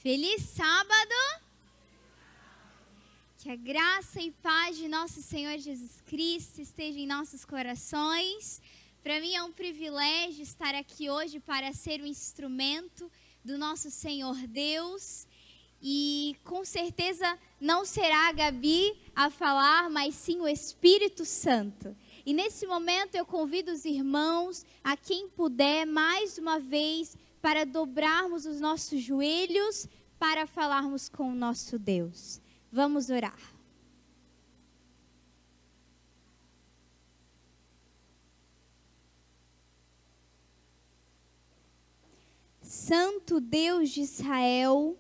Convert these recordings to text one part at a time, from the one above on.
Feliz sábado! Que a graça e paz de nosso Senhor Jesus Cristo esteja em nossos corações. Para mim é um privilégio estar aqui hoje para ser um instrumento do nosso Senhor Deus. E com certeza não será a Gabi a falar, mas sim o Espírito Santo. E nesse momento eu convido os irmãos, a quem puder, mais uma vez, para dobrarmos os nossos joelhos, para falarmos com o nosso Deus. Vamos orar. Santo Deus de Israel,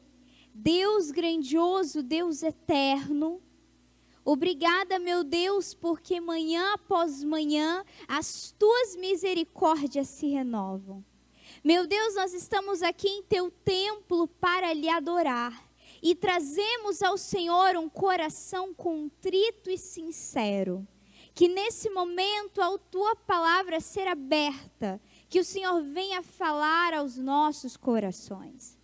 Deus grandioso, Deus eterno, obrigada, meu Deus, porque manhã após manhã as tuas misericórdias se renovam. Meu Deus, nós estamos aqui em teu templo para lhe adorar e trazemos ao Senhor um coração contrito e sincero. Que nesse momento a tua palavra ser aberta, que o Senhor venha falar aos nossos corações.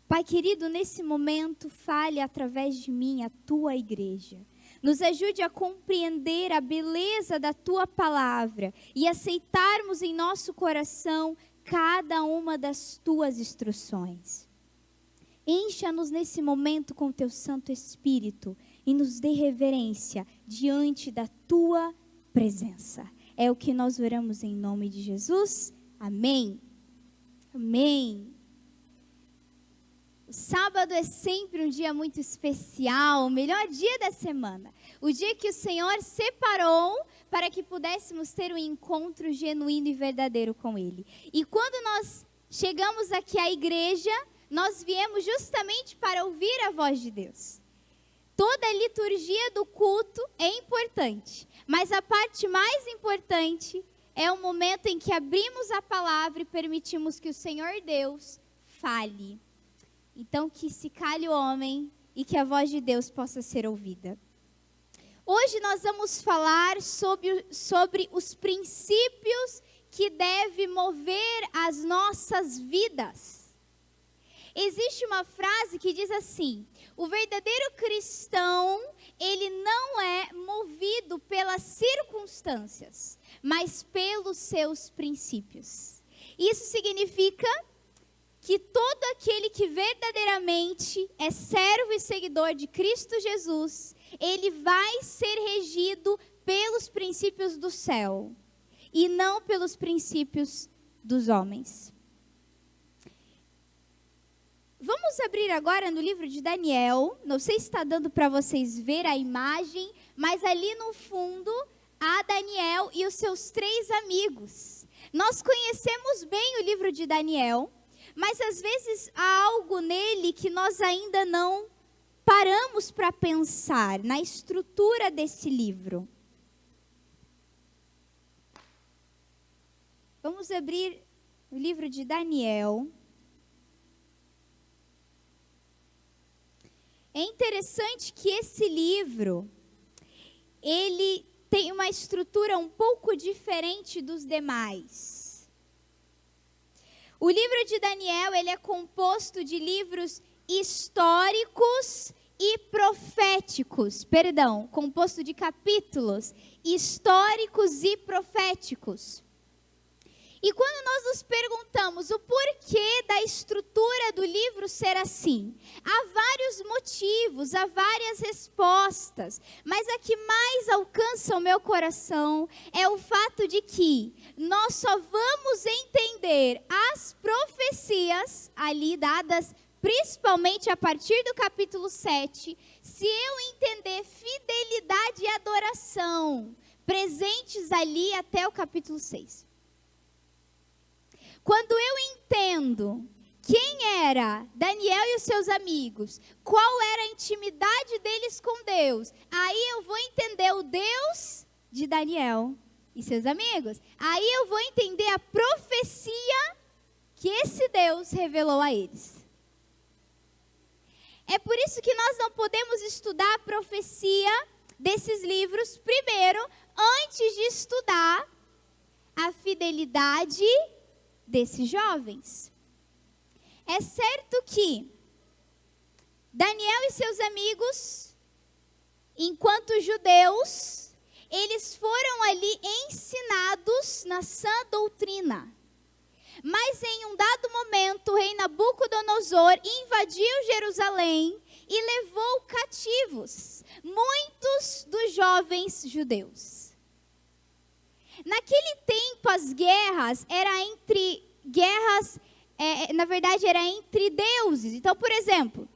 Pai querido, nesse momento fale através de mim a tua igreja. Nos ajude a compreender a beleza da tua palavra e aceitarmos em nosso coração cada uma das tuas instruções. Encha-nos nesse momento com teu Santo Espírito e nos dê reverência diante da tua presença. É o que nós oramos em nome de Jesus. Amém. Amém. O sábado é sempre um dia muito especial, o melhor dia da semana. O dia que o Senhor separou para que pudéssemos ter um encontro genuíno e verdadeiro com Ele. E quando nós chegamos aqui à igreja, nós viemos justamente para ouvir a voz de Deus. Toda a liturgia do culto é importante, mas a parte mais importante é o momento em que abrimos a palavra e permitimos que o Senhor Deus fale. Então, que se cale o homem e que a voz de Deus possa ser ouvida. Hoje nós vamos falar sobre os princípios que devem mover as nossas vidas. Existe uma frase que diz assim: o verdadeiro cristão, ele não é movido pelas circunstâncias, mas pelos seus princípios. Isso significa que todo aquele que verdadeiramente é servo e seguidor de Cristo Jesus, ele vai ser regido pelos princípios do céu e não pelos princípios dos homens. Vamos abrir agora no livro de Daniel. Não sei se está dando para vocês ver a imagem, mas ali no fundo há Daniel e os seus 3 amigos. Nós conhecemos bem o livro de Daniel, mas às vezes há algo nele que nós ainda não paramos para pensar na estrutura desse livro. Vamos abrir o livro de Daniel. É interessante que esse livro, ele tem uma estrutura um pouco diferente dos demais. O livro de Daniel, ele é composto de livros históricos e proféticos. Composto de capítulos históricos e proféticos. E quando nós nos perguntamos o porquê da estrutura do livro ser assim, há vários motivos, há várias respostas, mas a que mais alcança o meu coração é o fato de que nós só vamos entender as profecias ali dadas, principalmente a partir do capítulo 7, se eu entender fidelidade e adoração presentes ali até o capítulo 6. Quando eu entendo quem era Daniel e os seus amigos, qual era a intimidade deles com Deus, aí eu vou entender o Deus de Daniel e seus amigos. Aí eu vou entender a profecia que esse Deus revelou a eles. É por isso que nós não podemos estudar a profecia desses livros primeiro, antes de estudar a fidelidade desses jovens. É certo que Daniel e seus amigos, enquanto judeus, eles foram ali ensinados na sã doutrina. Mas em um dado momento, o rei Nabucodonosor invadiu Jerusalém e levou cativos muitos dos jovens judeus. Naquele tempo, as guerras eram entre deuses. Então, por exemplo,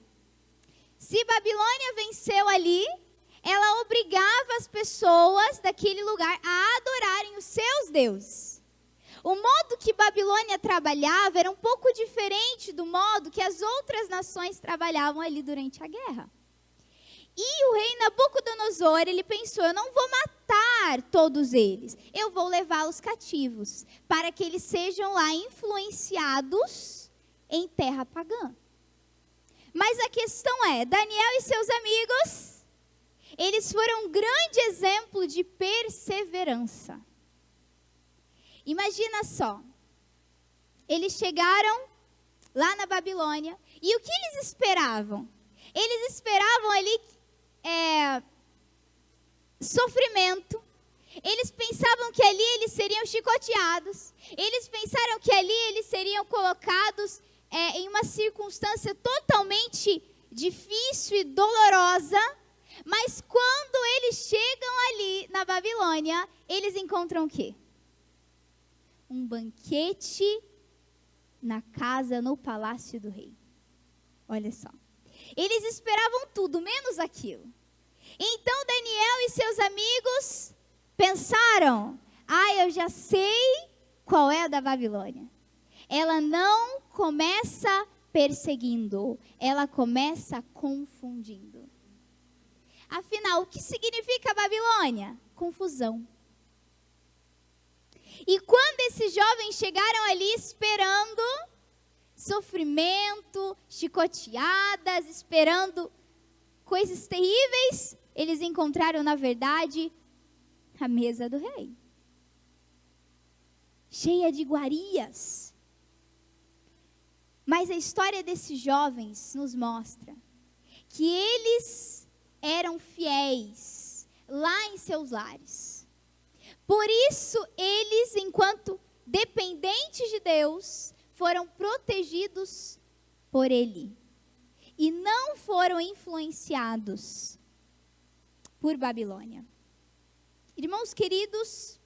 se Babilônia venceu ali, ela obrigava as pessoas daquele lugar a adorarem os seus deuses. O modo que Babilônia trabalhava era um pouco diferente do modo que as outras nações trabalhavam ali durante a guerra. E o rei Nabucodonosor, ele pensou, eu não vou matar todos eles, eu vou levá-los cativos, para que eles sejam lá influenciados em terra pagã. Mas a questão é, Daniel e seus amigos, eles foram um grande exemplo de perseverança. Imagina só, eles chegaram lá na Babilônia, e o que eles esperavam? Eles esperavam ali sofrimento, eles pensavam que ali eles seriam chicoteados, eles pensaram que ali eles seriam colocados em uma circunstância totalmente difícil e dolorosa, mas quando eles chegam ali na Babilônia, eles encontram o quê? Um banquete na casa, no palácio do rei. Olha só. Eles esperavam tudo, menos aquilo. Então Daniel e seus amigos pensaram, eu já sei qual é a da Babilônia. Ela não começa perseguindo, ela começa confundindo. Afinal, o que significa Babilônia? Confusão. E quando esses jovens chegaram ali esperando sofrimento, chicoteadas, esperando coisas terríveis, eles encontraram, na verdade, a mesa do rei. Cheia de iguarias. Mas a história desses jovens nos mostra que eles eram fiéis lá em seus lares. Por isso, eles, enquanto dependentes de Deus, foram protegidos por Ele. E não foram influenciados por Babilônia. Irmãos queridos,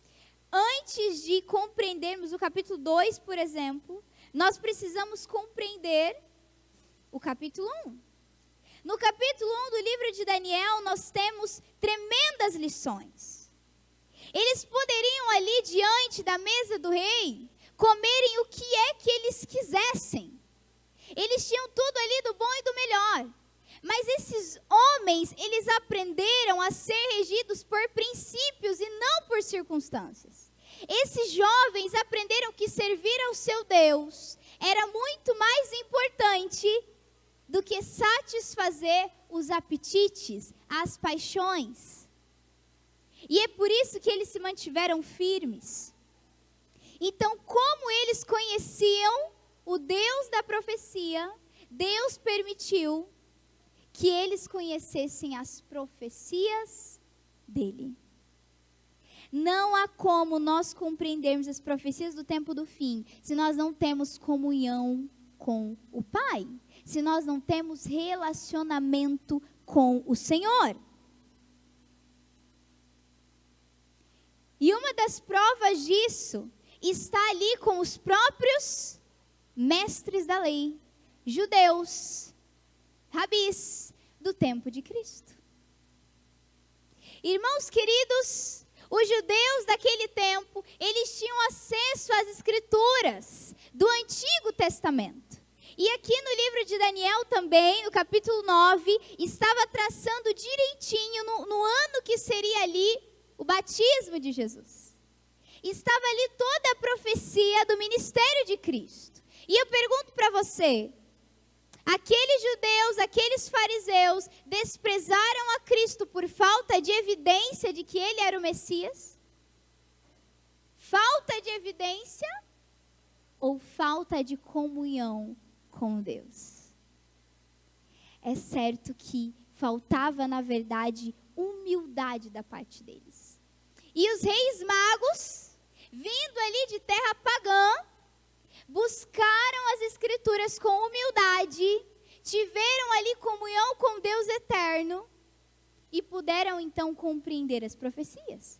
antes de compreendermos o capítulo 2, por exemplo, nós precisamos compreender o capítulo 1. No capítulo 1 do livro de Daniel, nós temos tremendas lições. Eles poderiam ali diante da mesa do rei comerem o que é que eles quisessem. Eles tinham tudo ali do bom e do melhor. Mas esses homens, eles aprenderam a ser regidos por princípios e não por circunstâncias. Esses jovens aprenderam que servir ao seu Deus era muito mais importante do que satisfazer os apetites, as paixões. E é por isso que eles se mantiveram firmes. Então, como eles conheciam o Deus da profecia, Deus permitiu que eles conhecessem as profecias dele. Não há como nós compreendermos as profecias do tempo do fim se nós não temos comunhão com o Pai, se nós não temos relacionamento com o Senhor. E uma das provas disso está ali com os próprios mestres da lei, judeus, rabis do tempo de Cristo. Irmãos queridos, os judeus daquele tempo, eles tinham acesso às escrituras do Antigo Testamento. E aqui no livro de Daniel também, no capítulo 9, estava traçando direitinho no ano que seria ali o batismo de Jesus. Estava ali toda a profecia do ministério de Cristo. E eu pergunto para você, aqueles judeus, aqueles fariseus, desprezaram a Cristo por falta de evidência de que ele era o Messias? Falta de evidência ou falta de comunhão com Deus? é certo que faltava, na verdade, humildade da parte deles. E os reis magos, vindo ali de terra pagã, buscaram as escrituras com humildade, tiveram ali comunhão com Deus eterno e puderam então compreender as profecias.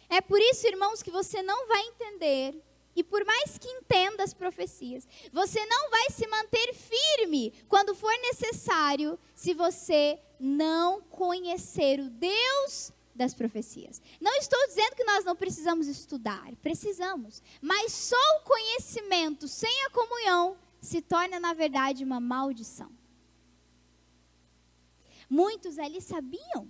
É por isso, irmãos, que você não vai entender, e por mais que entenda as profecias, você não vai se manter firme quando for necessário, se você não conhecer o Deus das profecias. Não estou dizendo que nós não precisamos estudar, precisamos, mas só o conhecimento sem a comunhão se torna, na verdade, uma maldição. Muitos ali sabiam,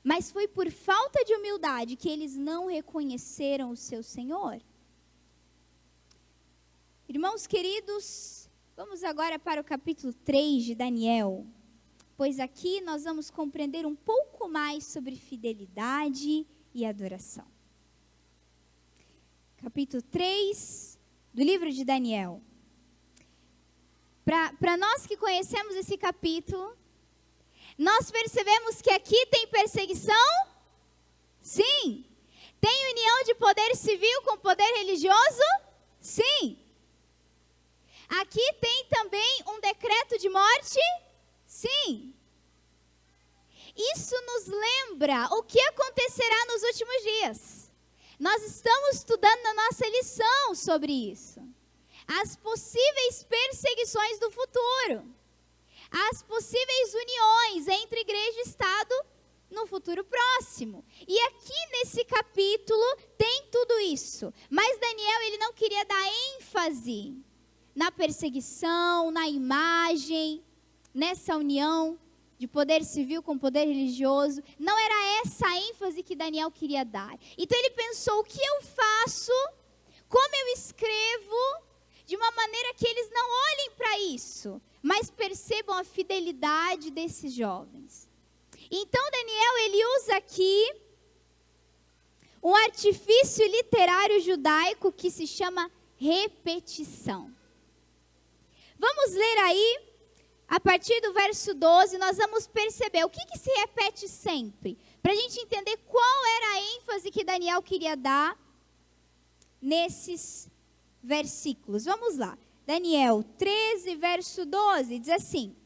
mas foi por falta de humildade que eles não reconheceram o seu Senhor. Irmãos queridos, vamos agora para o capítulo 3 de Daniel, pois aqui nós vamos compreender um pouco mais sobre fidelidade e adoração. Capítulo 3 do livro de Daniel. Para nós que conhecemos esse capítulo, nós percebemos que aqui tem perseguição? Sim. Tem união de poder civil com poder religioso? Sim. Aqui tem também um decreto de morte? Sim. Isso nos lembra o que acontecerá nos últimos dias. Nós estamos estudando na nossa lição sobre isso. As possíveis perseguições do futuro. As possíveis uniões entre igreja e Estado no futuro próximo. E aqui nesse capítulo tem tudo isso. Mas Daniel, ele não queria dar ênfase na perseguição, na imagem, nessa união de poder civil com poder religioso. Não era essa a ênfase que Daniel queria dar. Então ele pensou, o que eu faço? Como eu escrevo? De uma maneira que eles não olhem para isso, mas percebam a fidelidade desses jovens. Então Daniel, ele usa aqui um artifício literário judaico que se chama repetição. Vamos ler aí, a partir do verso 12, nós vamos perceber o que se repete sempre, para a gente entender qual era a ênfase que Daniel queria dar nesses versículos. Vamos lá. Daniel 13, verso 12, diz assim: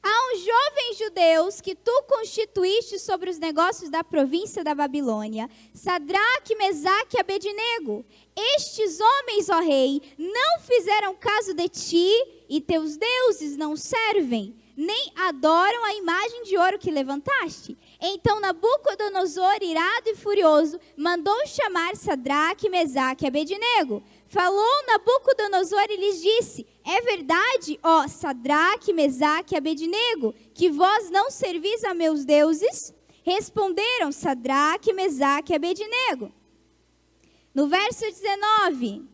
há uns jovens judeus que tu constituíste sobre os negócios da província da Babilônia, Sadraque, Mesaque e Abednego. Estes homens, ó rei, não fizeram caso de ti, e teus deuses não servem, nem adoram a imagem de ouro que levantaste. Então Nabucodonosor, irado e furioso, mandou chamar Sadraque, Mesaque e Abednego. Falou Nabucodonosor e lhes disse: é verdade, ó Sadraque, Mesaque e Abednego, que vós não servis a meus deuses? Responderam Sadraque, Mesaque e Abednego. No verso 19,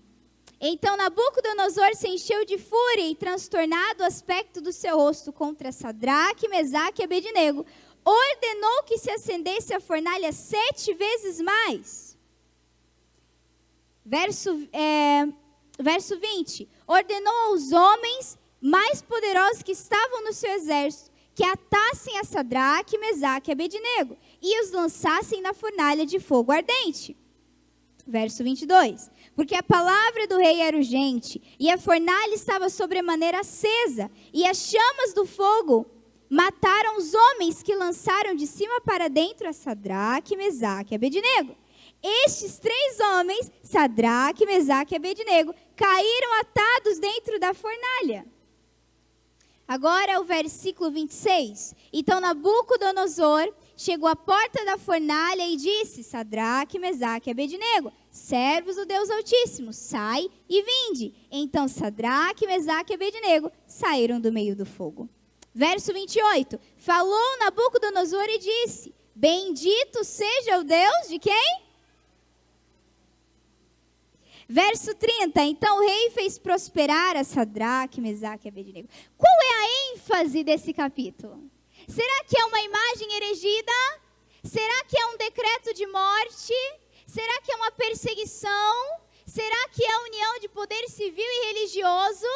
então Nabucodonosor se encheu de fúria e, transtornado o aspecto do seu rosto contra Sadraque, Mesaque e Abednego, ordenou que se acendesse a fornalha 7 vezes mais. Verso 20, ordenou aos homens mais poderosos que estavam no seu exército que atassem a Sadraque, Mesaque e Abednego e os lançassem na fornalha de fogo ardente. Verso 22, porque a palavra do rei era urgente e a fornalha estava sobremaneira acesa e as chamas do fogo mataram os homens que lançaram de cima para dentro a Sadraque, Mesaque e Abednego. Estes 3 homens, Sadraque, Mesaque e Abednego, caíram atados dentro da fornalha. Agora o versículo 26. Então Nabucodonosor chegou à porta da fornalha e disse: Sadraque, Mesaque e Abednego, servos do Deus Altíssimo, sai e vinde. Então Sadraque, Mesaque e Abednego saíram do meio do fogo. Verso 28. Falou Nabucodonosor e disse: bendito seja o Deus de quem? Verso 30, então o rei fez prosperar a Sadraque, Mesaque e Abednego. Qual é a ênfase desse capítulo? Será que é uma imagem erigida? Será que é um decreto de morte? Será que é uma perseguição? Será que é a união de poder civil e religioso?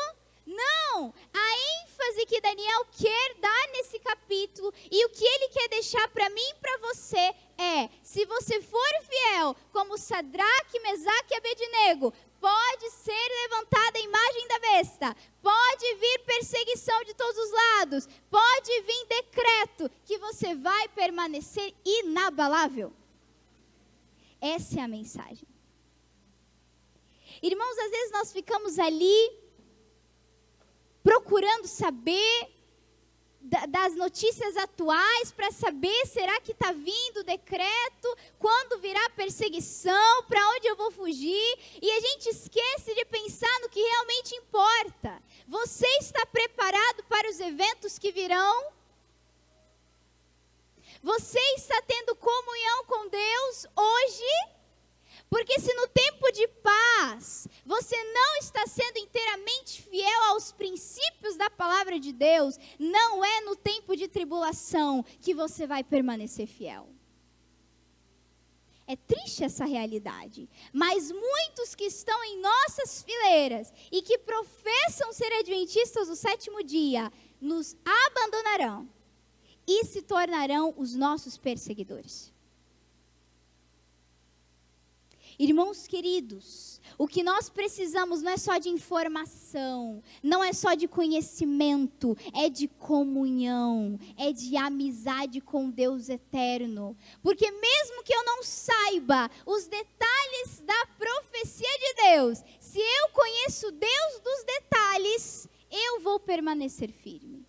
Não! A ênfase que Daniel quer dar nesse capítulo e o que ele quer deixar para mim e para você é: se você for fiel, como Sadraque, Mesaque e Abednego, pode ser levantada a imagem da besta, pode vir perseguição de todos os lados, pode vir decreto, que você vai permanecer inabalável. Essa é a mensagem. Irmãos, às vezes nós ficamos ali procurando saber das notícias atuais para saber, será que está vindo decreto, quando virá perseguição, para onde eu vou fugir, e a gente esquece de pensar no que realmente importa. Você está preparado para os eventos que virão? Você está tendo comunhão com Deus hoje? Porque se no tempo de paz você não está sendo inteiramente fiel aos princípios da palavra de Deus, não é no tempo de tribulação que você vai permanecer fiel. É triste essa realidade, mas muitos que estão em nossas fileiras e que professam ser adventistas do sétimo dia, nos abandonarão e se tornarão os nossos perseguidores. Irmãos queridos, o que nós precisamos não é só de informação, não é só de conhecimento, é de comunhão, é de amizade com Deus eterno. Porque mesmo que eu não saiba os detalhes da profecia de Deus, se eu conheço Deus dos detalhes, eu vou permanecer firme.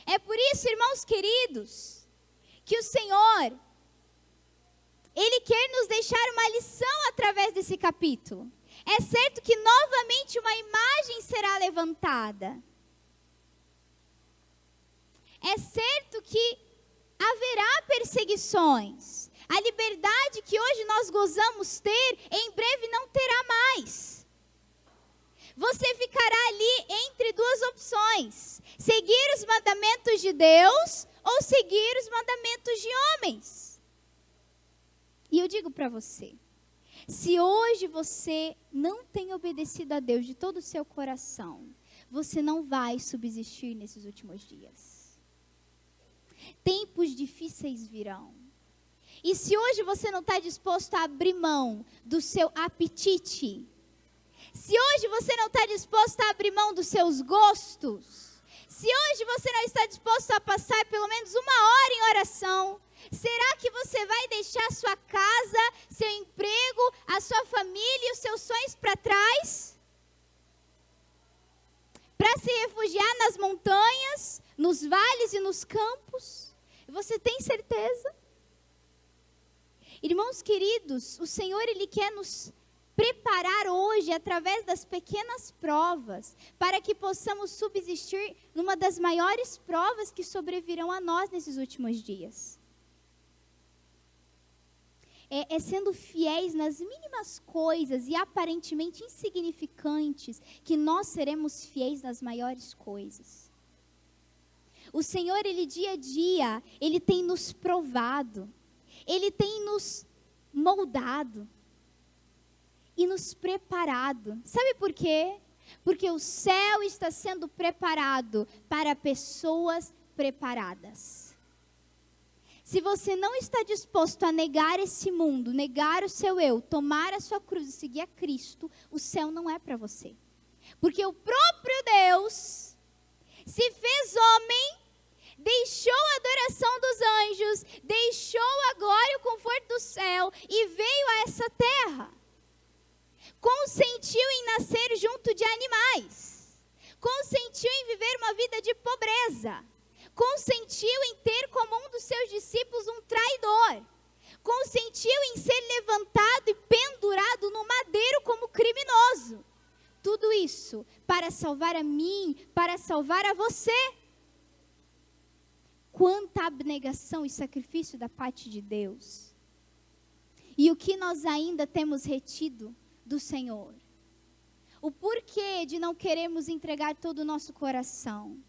É por isso, irmãos queridos, que o Senhor, Ele quer nos deixar uma lição através desse capítulo. É certo que novamente uma imagem será levantada. É certo que haverá perseguições. A liberdade que hoje nós gozamos ter, em breve não terá mais. Você ficará ali entre duas opções: seguir os mandamentos de Deus ou seguir os mandamentos de homens. E eu digo para você, se hoje você não tem obedecido a Deus de todo o seu coração, você não vai subsistir nesses últimos dias. Tempos difíceis virão. E se hoje você não está disposto a abrir mão do seu apetite, se hoje você não está disposto a abrir mão dos seus gostos, se hoje você não está disposto a passar pelo menos 1 hora em oração, será que você vai deixar sua casa, seu emprego, a sua família e os seus sonhos para trás? Para se refugiar nas montanhas, nos vales e nos campos? Você tem certeza? Irmãos queridos, o Senhor, Ele quer nos preparar hoje, através das pequenas provas, para que possamos subsistir numa das maiores provas que sobrevirão a nós nesses últimos dias. É sendo fiéis nas mínimas coisas e aparentemente insignificantes que nós seremos fiéis nas maiores coisas. O Senhor, Ele dia a dia, Ele tem nos provado, Ele tem nos moldado e nos preparado. Sabe por quê? Porque o céu está sendo preparado para pessoas preparadas. Se você não está disposto a negar esse mundo, negar o seu eu, tomar a sua cruz e seguir a Cristo, o céu não é para você. Porque o próprio Deus se fez homem, deixou a adoração dos anjos, deixou a glória e o conforto do céu e veio a essa terra. Consentiu em nascer junto de animais. Consentiu em viver uma vida de pobreza. Consentiu em ter como um dos seus discípulos um traidor. Consentiu em ser levantado e pendurado no madeiro como criminoso. Tudo isso para salvar a mim, para salvar a você. Quanta abnegação e sacrifício da parte de Deus. E o que nós ainda temos retido do Senhor? O porquê de não queremos entregar todo o nosso coração?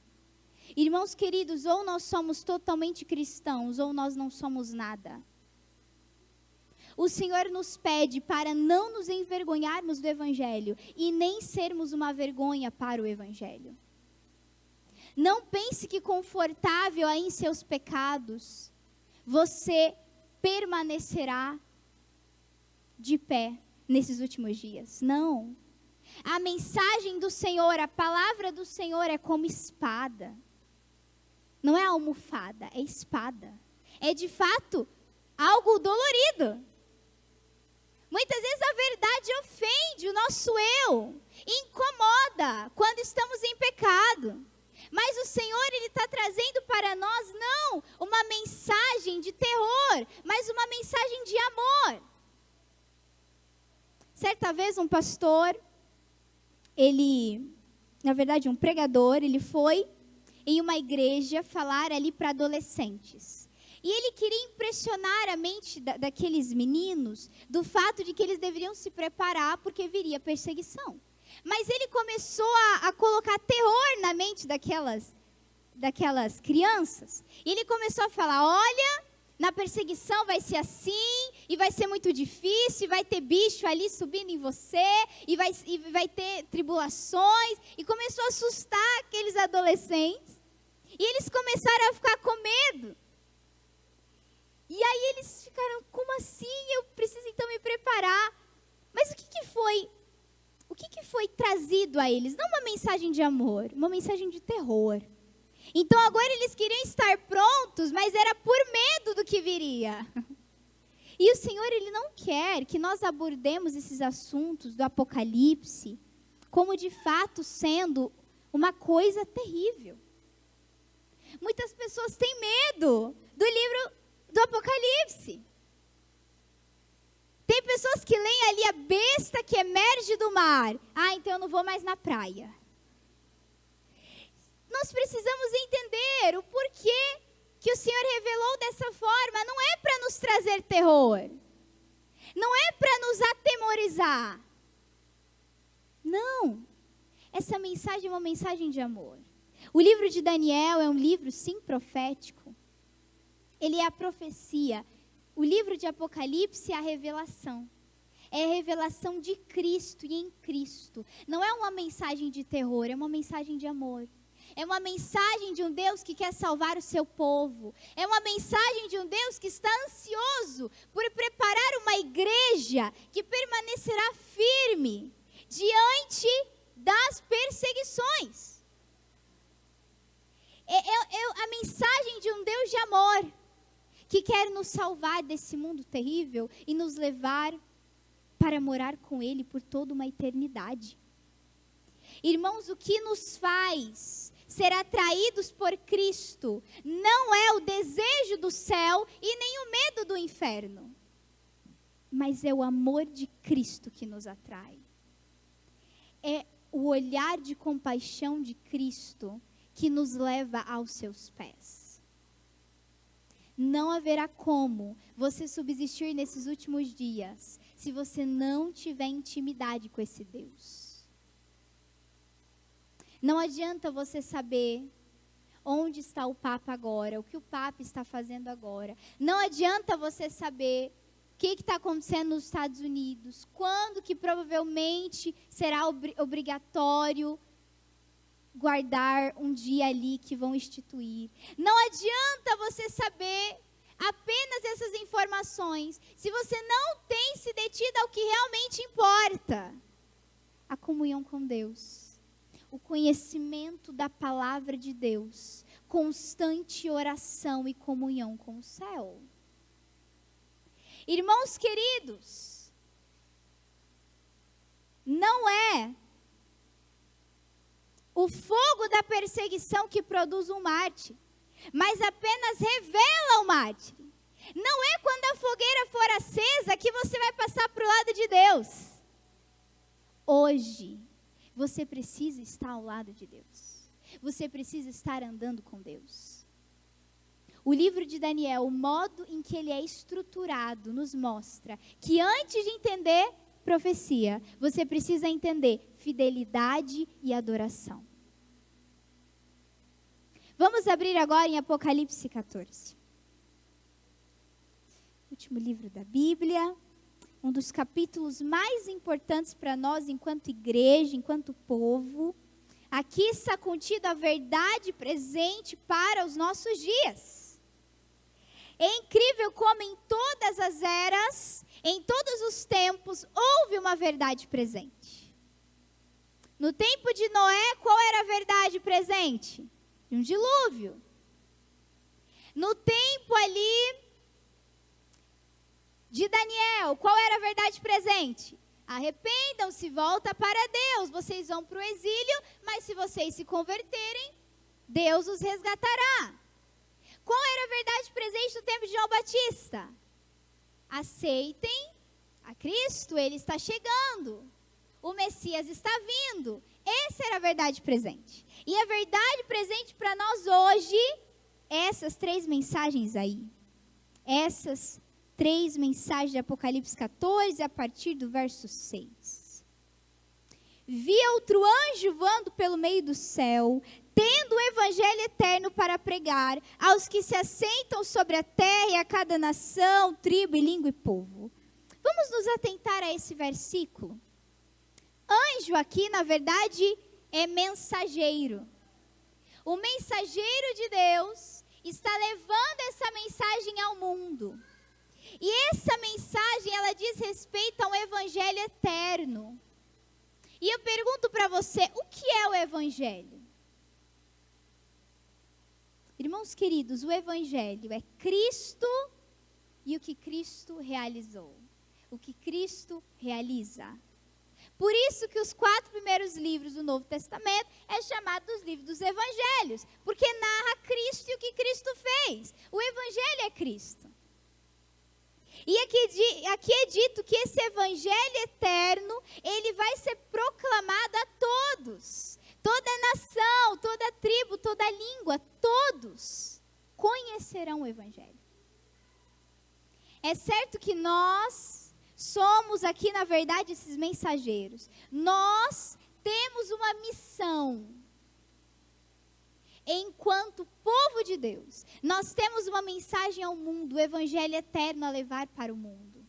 Irmãos queridos, ou nós somos totalmente cristãos, ou nós não somos nada. o Senhor nos pede para não nos envergonharmos do Evangelho e nem sermos uma vergonha para o Evangelho. Não pense que confortável aí em seus pecados, você permanecerá de pé nesses últimos dias. Não. A mensagem do Senhor, a palavra do Senhor é como espada. Não é almofada, é espada. É de fato algo dolorido. Muitas vezes a verdade ofende o nosso eu, incomoda quando estamos em pecado. Mas o Senhor, Ele está trazendo para nós, não uma mensagem de terror, mas uma mensagem de amor. Certa vez um pastor, um pregador, ele foi em uma igreja falar ali para adolescentes. E ele queria impressionar a mente daqueles meninos do fato de que eles deveriam se preparar porque viria perseguição. Mas ele começou a colocar terror na mente daquelas crianças. E ele começou a falar, olha, na perseguição vai ser assim, e vai ser muito difícil, e vai ter bicho ali subindo em você, e vai ter tribulações. E começou a assustar aqueles adolescentes. E eles começaram a ficar com medo. E aí eles ficaram, como assim? Eu preciso então me preparar. Mas o que foi? O que foi trazido a eles? Não uma mensagem de amor, uma mensagem de terror. Então agora eles queriam estar prontos, mas era por medo do que viria. E o Senhor, Ele não quer que nós abordemos esses assuntos do Apocalipse como de fato sendo uma coisa terrível. Muitas pessoas têm medo do livro do Apocalipse. Tem pessoas que leem ali a besta que emerge do mar. Ah, então eu não vou mais na praia. Nós precisamos entender o porquê que o Senhor revelou dessa forma. Não é para nos trazer terror. Não é para nos atemorizar. Não. Essa mensagem é uma mensagem de amor. O livro de Daniel é um livro, sim, profético. Ele é a profecia. O livro de Apocalipse é a revelação. É a revelação de Cristo e em Cristo. Não é uma mensagem de terror, é uma mensagem de amor. É uma mensagem de um Deus que quer salvar o seu povo. É uma mensagem de um Deus que está ansioso por preparar uma igreja que permanecerá firme diante das perseguições. É a mensagem de um Deus de amor que quer nos salvar desse mundo terrível e nos levar para morar com Ele por toda uma eternidade. Irmãos, o que nos faz ser atraídos por Cristo não é o desejo do céu e nem o medo do inferno, mas é o amor de Cristo que nos atrai. É o olhar de compaixão de Cristo que nos leva aos seus pés. Não haverá como você subsistir nesses últimos dias se você não tiver intimidade com esse Deus. Não adianta você saber onde está o Papa agora, o que o Papa está fazendo agora. Não adianta você saber o que está acontecendo nos Estados Unidos, quando que provavelmente será obrigatório guardar um dia ali que vão instituir. Não adianta você saber apenas essas informações se você não tem se detido ao que realmente importa. A comunhão com Deus, o conhecimento da palavra de Deus, constante oração e comunhão com o céu. Irmãos queridos, não é o fogo da perseguição que produz um mártir, mas apenas revela o mártir. Não é quando a fogueira for acesa que você vai passar para o lado de Deus. Hoje, você precisa estar ao lado de Deus. Você precisa estar andando com Deus. O livro de Daniel, o modo em que ele é estruturado, nos mostra que antes de entender profecia, você precisa entender fidelidade e adoração. Vamos abrir agora em Apocalipse 14. último livro da Bíblia, um dos capítulos mais importantes para nós enquanto igreja, enquanto povo. Aqui está contida a verdade presente para os nossos dias. É incrível como em todas as eras, em todos os tempos, houve uma verdade presente. No tempo de Noé, qual era a verdade presente? De um dilúvio. No tempo ali de Daniel, qual era a verdade presente? Arrependam-se, volta para Deus, vocês vão para o exílio, mas se vocês se converterem, Deus os resgatará. Qual era a verdade presente no tempo de João Batista? Aceitem a Cristo, Ele está chegando, o Messias está vindo. Essa era a verdade presente. E a verdade presente para nós hoje, essas 3 mensagens aí, essas 3 mensagens de Apocalipse 14, a partir do verso 6. Vi outro anjo voando pelo meio do céu, tendo o evangelho eterno para pregar aos que se assentam sobre a terra e a cada nação, tribo, e língua e povo. Vamos nos atentar a esse versículo. Anjo aqui, na verdade, é mensageiro. O mensageiro de Deus está levando essa mensagem ao mundo. E essa mensagem, ela diz respeito ao evangelho eterno. E eu pergunto para você, o que é o evangelho? Irmãos queridos, o evangelho é Cristo e o que Cristo realizou. O que Cristo realiza. Por isso que os 4 primeiros livros do Novo Testamento é chamado dos livros dos evangelhos. Porque narra Cristo e o que Cristo fez. O evangelho é Cristo. E aqui é dito que esse evangelho eterno, ele vai ser proclamado a todos. Toda nação, toda tribo, toda língua, todos conhecerão o evangelho. É certo que nós somos aqui, na verdade, esses mensageiros. Nós temos uma missão. Enquanto povo de Deus, nós temos uma mensagem ao mundo, o evangelho eterno a levar para o mundo.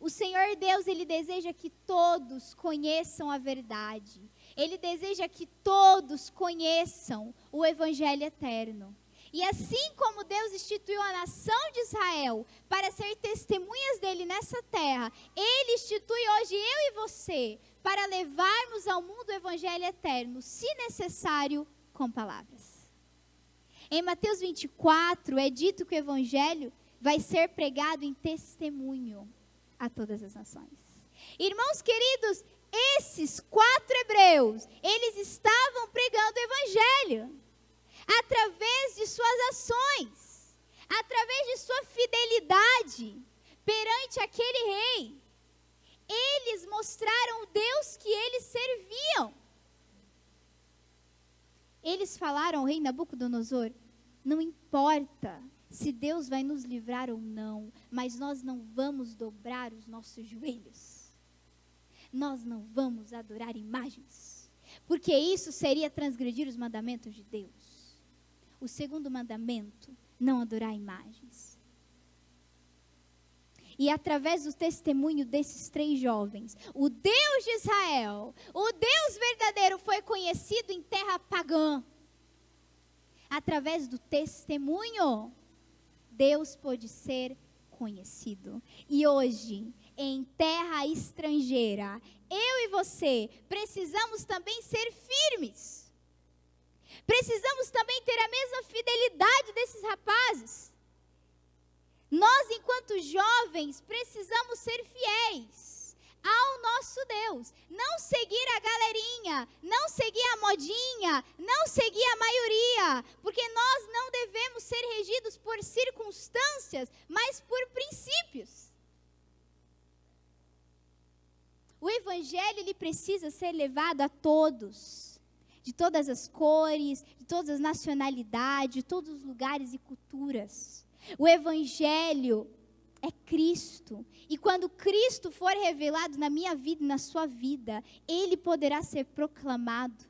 O Senhor Deus, Ele deseja que todos conheçam a verdade. Ele deseja que todos conheçam o evangelho eterno. E assim como Deus instituiu a nação de Israel para ser testemunhas dele nessa terra, Ele institui hoje eu e você para levarmos ao mundo o evangelho eterno, se necessário, com palavras. Em Mateus 24 é dito que o evangelho vai ser pregado em testemunho a todas as nações. Irmãos queridos, esses 4 hebreus, eles estavam pregando o evangelho através de suas ações, através de sua fidelidade perante aquele rei. Eles mostraram o Deus que eles serviam. Eles falaram ao rei Nabucodonosor, não importa se Deus vai nos livrar ou não, mas nós não vamos dobrar os nossos joelhos. Nós não vamos adorar imagens, porque isso seria transgredir os mandamentos de Deus. O segundo mandamento, não adorar imagens. E através do testemunho desses 3 jovens, o Deus de Israel, o Deus verdadeiro, foi conhecido em terra pagã. Através do testemunho, Deus pôde ser conhecido. E hoje, em terra estrangeira, eu e você precisamos também ser firmes. Precisamos também ter a mesma fidelidade desses rapazes. Nós, enquanto jovens, precisamos ser fiéis ao nosso Deus. Não seguir a galerinha, não seguir a modinha, não seguir a maioria. Porque nós não devemos ser regidos por circunstâncias, mas por princípios. O evangelho, ele precisa ser levado a todos. De todas as cores, de todas as nacionalidades, de todos os lugares e culturas. O evangelho é Cristo. E quando Cristo for revelado na minha vida e na sua vida, ele poderá ser proclamado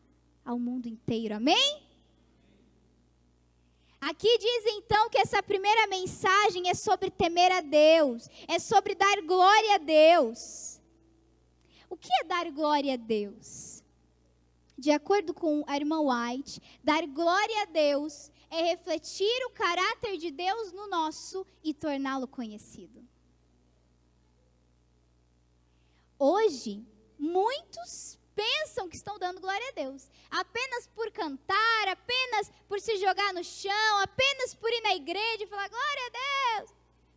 ao mundo inteiro. Amém? Aqui diz então que essa primeira mensagem é sobre temer a Deus, é sobre dar glória a Deus. O que é dar glória a Deus? De acordo com a irmã White, dar glória a Deus é refletir o caráter de Deus no nosso e torná-lo conhecido. Hoje, muitos pensam que estão dando glória a Deus, apenas por cantar, apenas por se jogar no chão, apenas por ir na igreja e falar glória a Deus.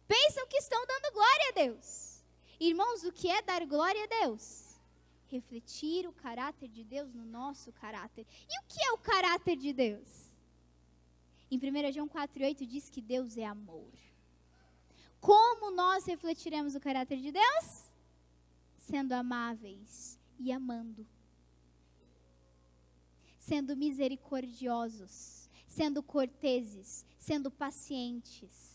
Pensam que estão dando glória a Deus. Irmãos, o que é dar glória a Deus? Refletir o caráter de Deus no nosso caráter. E o que é o caráter de Deus? Em 1 João 4,8 diz que Deus é amor. Como nós refletiremos o caráter de Deus? Sendo amáveis e amando. Sendo misericordiosos, sendo corteses, sendo pacientes.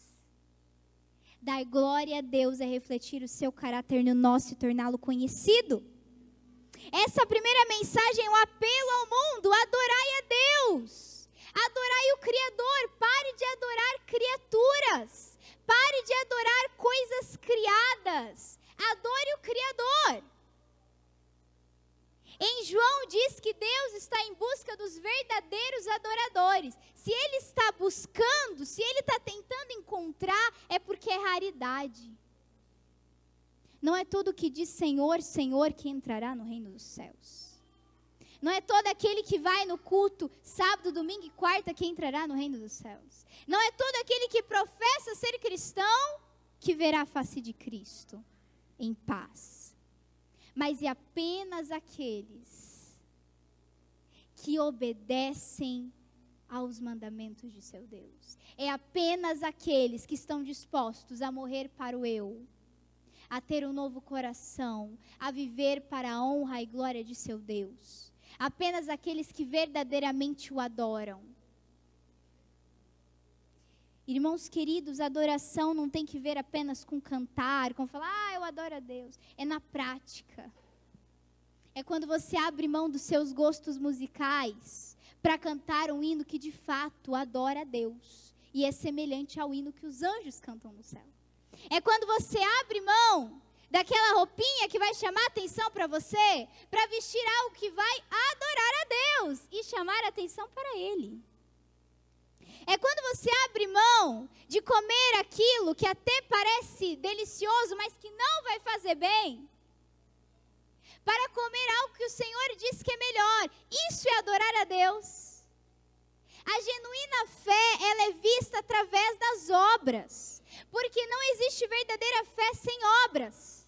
Dar glória a Deus é refletir o seu caráter no nosso e torná-lo conhecido. Essa primeira mensagem é um apelo ao mundo: adorai a Deus, adorai o Criador. Pare de adorar criaturas, pare de adorar coisas criadas, adore o Criador. Em João diz que Deus está em busca dos verdadeiros adoradores. Se Ele está buscando, se Ele está tentando encontrar, é porque é raridade. Não é todo que diz Senhor, Senhor que entrará no reino dos céus. Não é todo aquele que vai no culto sábado, domingo e quarta que entrará no reino dos céus. Não é todo aquele que professa ser cristão que verá a face de Cristo em paz. Mas é apenas aqueles que obedecem aos mandamentos de seu Deus. É apenas aqueles que estão dispostos a morrer para o eu, a ter um novo coração, a viver para a honra e glória de seu Deus. Apenas aqueles que verdadeiramente o adoram. Irmãos queridos, a adoração não tem que ver apenas com cantar, com falar, eu adoro a Deus. É na prática. É quando você abre mão dos seus gostos musicais para cantar um hino que de fato adora a Deus. E é semelhante ao hino que os anjos cantam no céu. É quando você abre mão daquela roupinha que vai chamar atenção para você, para vestir algo que vai adorar a Deus e chamar atenção para Ele. É quando você abre mão de comer aquilo que até parece delicioso, mas que não vai fazer bem, para comer algo que o Senhor diz que é melhor. Isso é adorar a Deus. A genuína fé, ela é vista através das obras, porque não existe verdadeira fé sem obras.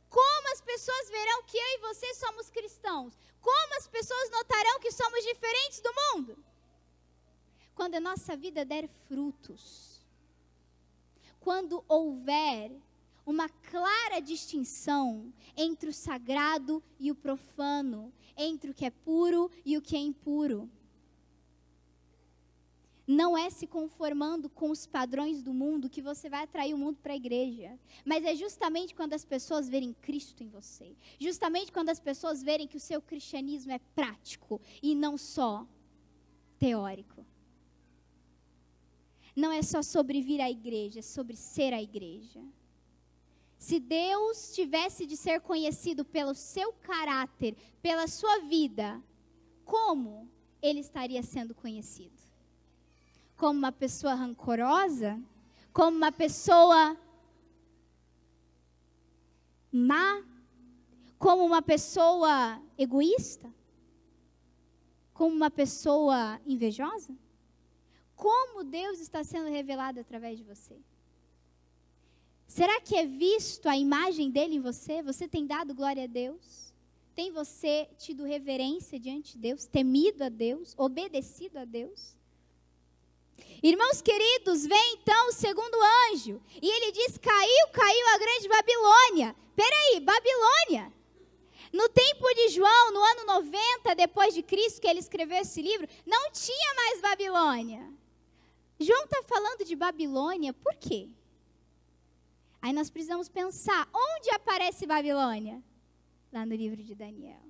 Como as pessoas verão que eu e você somos cristãos? Como as pessoas notarão que somos diferentes do mundo? Quando a nossa vida der frutos. Quando houver uma clara distinção entre o sagrado e o profano, entre o que é puro e o que é impuro. Não é se conformando com os padrões do mundo que você vai atrair o mundo para a igreja. Mas é justamente quando as pessoas verem Cristo em você. Justamente quando as pessoas verem que o seu cristianismo é prático e não só teórico. Não é só sobre vir à igreja, é sobre ser a igreja. Se Deus tivesse de ser conhecido pelo seu caráter, pela sua vida, como Ele estaria sendo conhecido? Como uma pessoa rancorosa? Como uma pessoa má? Como uma pessoa egoísta? Como uma pessoa invejosa? Como Deus está sendo revelado através de você? Será que é visto a imagem dele em você? Você tem dado glória a Deus? Tem você tido reverência diante de Deus? Temido a Deus? Obedecido a Deus? Irmãos queridos, vem então o segundo anjo. E ele diz, caiu a grande Babilônia. Peraí, Babilônia. No tempo de João, no ano 90 depois de Cristo, que ele escreveu esse livro, não tinha mais Babilônia. João está falando de Babilônia, por quê? Aí nós precisamos pensar, onde aparece Babilônia? Lá no livro de Daniel.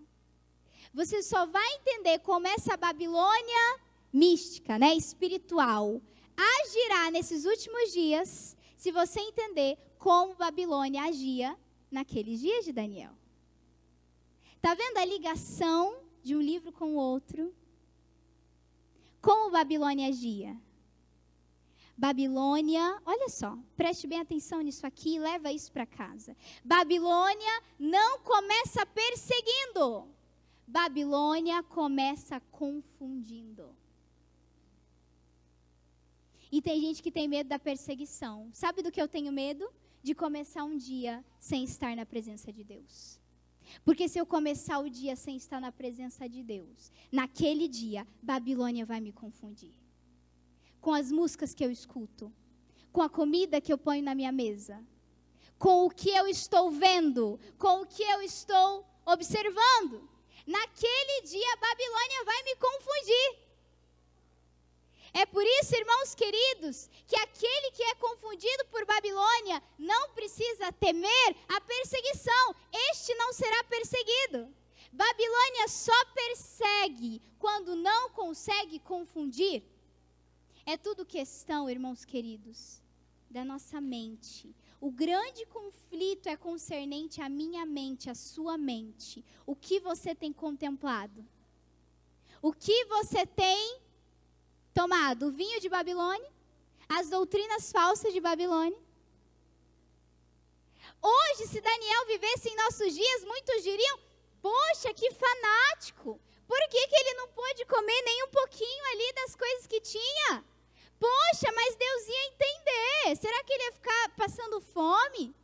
Você só vai entender como essa Babilônia mística, né, espiritual, agirá nesses últimos dias, se você entender como Babilônia agia naqueles dias de Daniel. Está vendo a ligação de um livro com o outro? Como Babilônia agia? Babilônia, olha só, preste bem atenção nisso aqui e leva isso para casa. Babilônia não começa perseguindo. Babilônia começa confundindo. E tem gente que tem medo da perseguição. Sabe do que eu tenho medo? De começar um dia sem estar na presença de Deus. Porque se eu começar o dia sem estar na presença de Deus, naquele dia, Babilônia vai me confundir. Com as músicas que eu escuto, com a comida que eu ponho na minha mesa, com o que eu estou vendo, com o que eu estou observando. Naquele dia, a Babilônia vai me confundir. É por isso, irmãos queridos, que aquele que é confundido por Babilônia não precisa temer a perseguição. Este não será perseguido. Babilônia só persegue quando não consegue confundir. É tudo questão, irmãos queridos, da nossa mente. O grande conflito é concernente à minha mente, à sua mente. O que você tem contemplado? O que você tem tomado? O vinho de Babilônia? As doutrinas falsas de Babilônia? Hoje, se Daniel vivesse em nossos dias, muitos diriam, poxa, que fanático. Por que ele não pôde comer nem um pouquinho ali das coisas que tinha? Poxa, mas Deus ia entender. Será que ele ia ficar passando fome?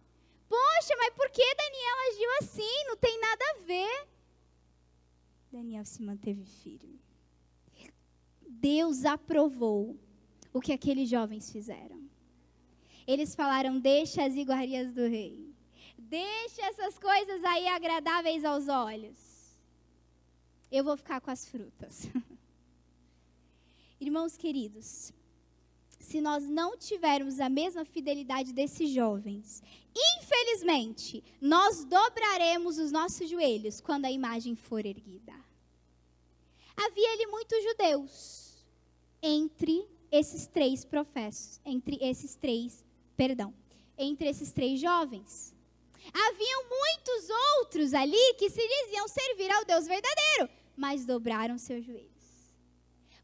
Poxa, mas por que Daniel agiu assim? Não tem nada a ver. Daniel se manteve firme. Deus aprovou o que aqueles jovens fizeram. Eles falaram, deixa as iguarias do rei. Deixa essas coisas aí agradáveis aos olhos. Eu vou ficar com as frutas. Irmãos queridos, se nós não tivermos a mesma fidelidade desses jovens, infelizmente, nós dobraremos os nossos joelhos quando a imagem for erguida. Havia ali muitos judeus entre esses três professos, entre esses três jovens. Haviam muitos outros ali que se diziam servir ao Deus verdadeiro, mas dobraram seus joelhos.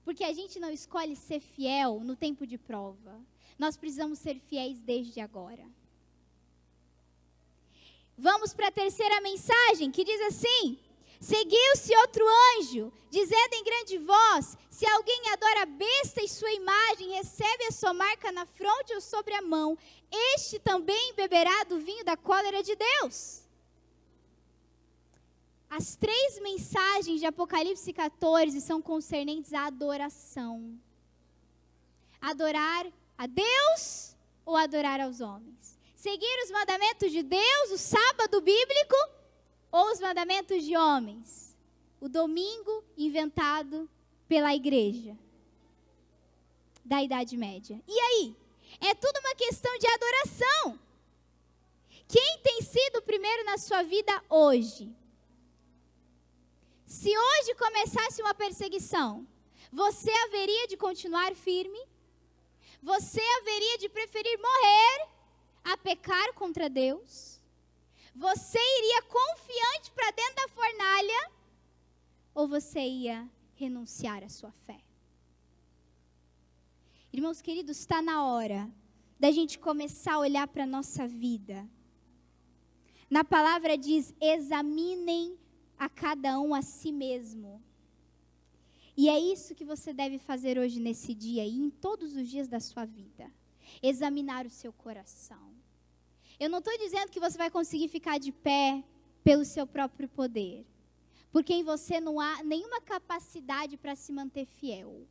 Porque a gente não escolhe ser fiel no tempo de prova. Nós precisamos ser fiéis desde agora. Vamos para a terceira mensagem, que diz assim: seguiu-se outro anjo, dizendo em grande voz, se alguém adora a besta e sua imagem, recebe a sua marca na fronte ou sobre a mão, este também beberá do vinho da cólera de Deus. As três mensagens de Apocalipse 14 são concernentes à adoração. Adorar a Deus ou adorar aos homens? Seguir os mandamentos de Deus, o sábado bíblico, ou os mandamentos de homens? O domingo inventado pela igreja da Idade Média. E aí? É tudo uma questão de adoração. Quem tem sido o primeiro na sua vida hoje? Se hoje começasse uma perseguição, você haveria de continuar firme? Você haveria de preferir morrer a pecar contra Deus? Você iria confiante para dentro da fornalha? Ou você ia renunciar à sua fé? Irmãos queridos, está na hora da gente começar a olhar para a nossa vida. Na palavra diz, examinem a cada um a si mesmo. E é isso que você deve fazer hoje nesse dia e em todos os dias da sua vida. Examinar o seu coração. Eu não estou dizendo que você vai conseguir ficar de pé pelo seu próprio poder. Porque em você não há nenhuma capacidade para se manter fiel.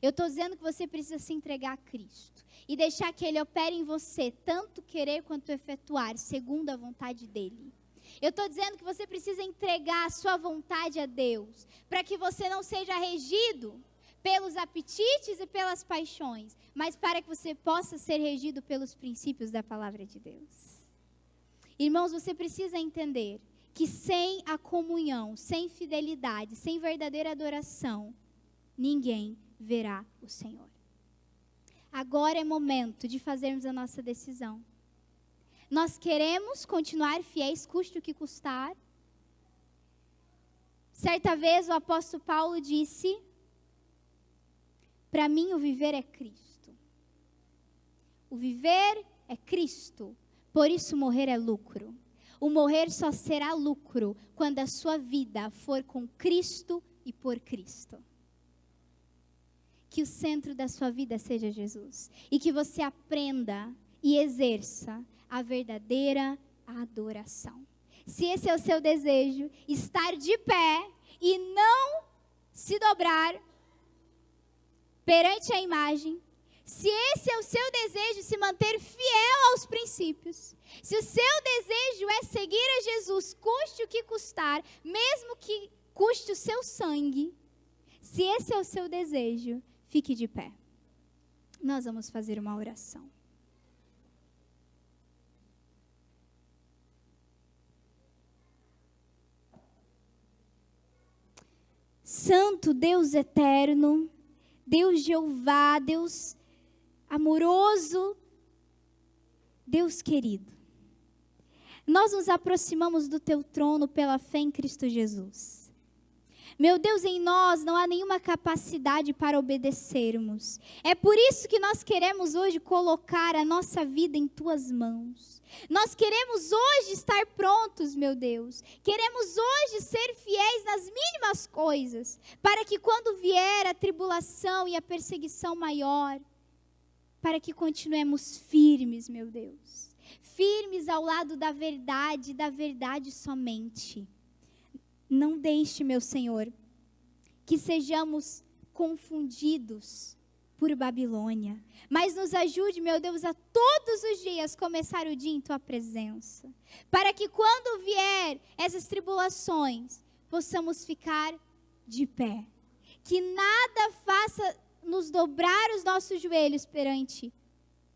Eu estou dizendo que você precisa se entregar a Cristo. E deixar que Ele opere em você, tanto querer quanto efetuar, segundo a vontade dEle. Eu estou dizendo que você precisa entregar a sua vontade a Deus, para que você não seja regido pelos apetites e pelas paixões, mas para que você possa ser regido pelos princípios da palavra de Deus. Irmãos, você precisa entender que sem a comunhão, sem fidelidade, sem verdadeira adoração, ninguém verá o Senhor. Agora é momento de fazermos a nossa decisão. Nós queremos continuar fiéis, custe o que custar. Certa vez o apóstolo Paulo disse: para mim o viver é Cristo. O viver é Cristo, por isso morrer é lucro. O morrer só será lucro quando a sua vida for com Cristo e por Cristo. Que o centro da sua vida seja Jesus. E que você aprenda e exerça a verdadeira adoração. Se esse é o seu desejo, estar de pé e não se dobrar perante a imagem. Se esse é o seu desejo, se manter fiel aos princípios. Se o seu desejo é seguir a Jesus, custe o que custar, mesmo que custe o seu sangue. Se esse é o seu desejo, fique de pé. Nós vamos fazer uma oração. Santo Deus eterno, Deus Jeová, Deus amoroso, Deus querido, nós nos aproximamos do teu trono pela fé em Cristo Jesus. Meu Deus, em nós não há nenhuma capacidade para obedecermos. É por isso que nós queremos hoje colocar a nossa vida em tuas mãos. Nós queremos hoje estar prontos, meu Deus. Queremos hoje ser fiéis nas mínimas coisas, para que quando vier a tribulação e a perseguição maior, para que continuemos firmes, meu Deus. Firmes ao lado da verdade somente. Não deixe, meu Senhor, que sejamos confundidos por Babilônia, mas nos ajude, meu Deus, a todos os dias começar o dia em Tua presença, para que quando vier essas tribulações, possamos ficar de pé, que nada faça nos dobrar os nossos joelhos perante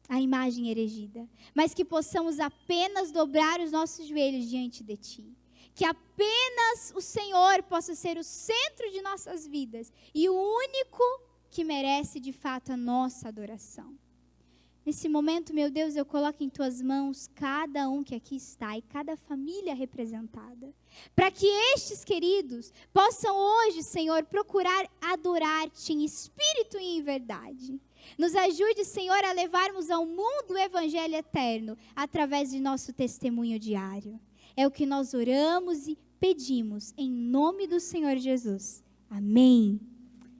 a imagem erigida, mas que possamos apenas dobrar os nossos joelhos diante de Ti. Que apenas o Senhor possa ser o centro de nossas vidas e o único que merece de fato a nossa adoração. Nesse momento, meu Deus, eu coloco em Tuas mãos cada um que aqui está e cada família representada, para que estes queridos possam hoje, Senhor, procurar adorar-Te em espírito e em verdade. Nos ajude, Senhor, a levarmos ao mundo o Evangelho eterno através de nosso testemunho diário. É o que nós oramos e pedimos em nome do Senhor Jesus. Amém.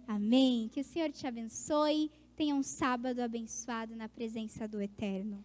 Amém. Que o Senhor te abençoe. Tenha um sábado abençoado na presença do Eterno.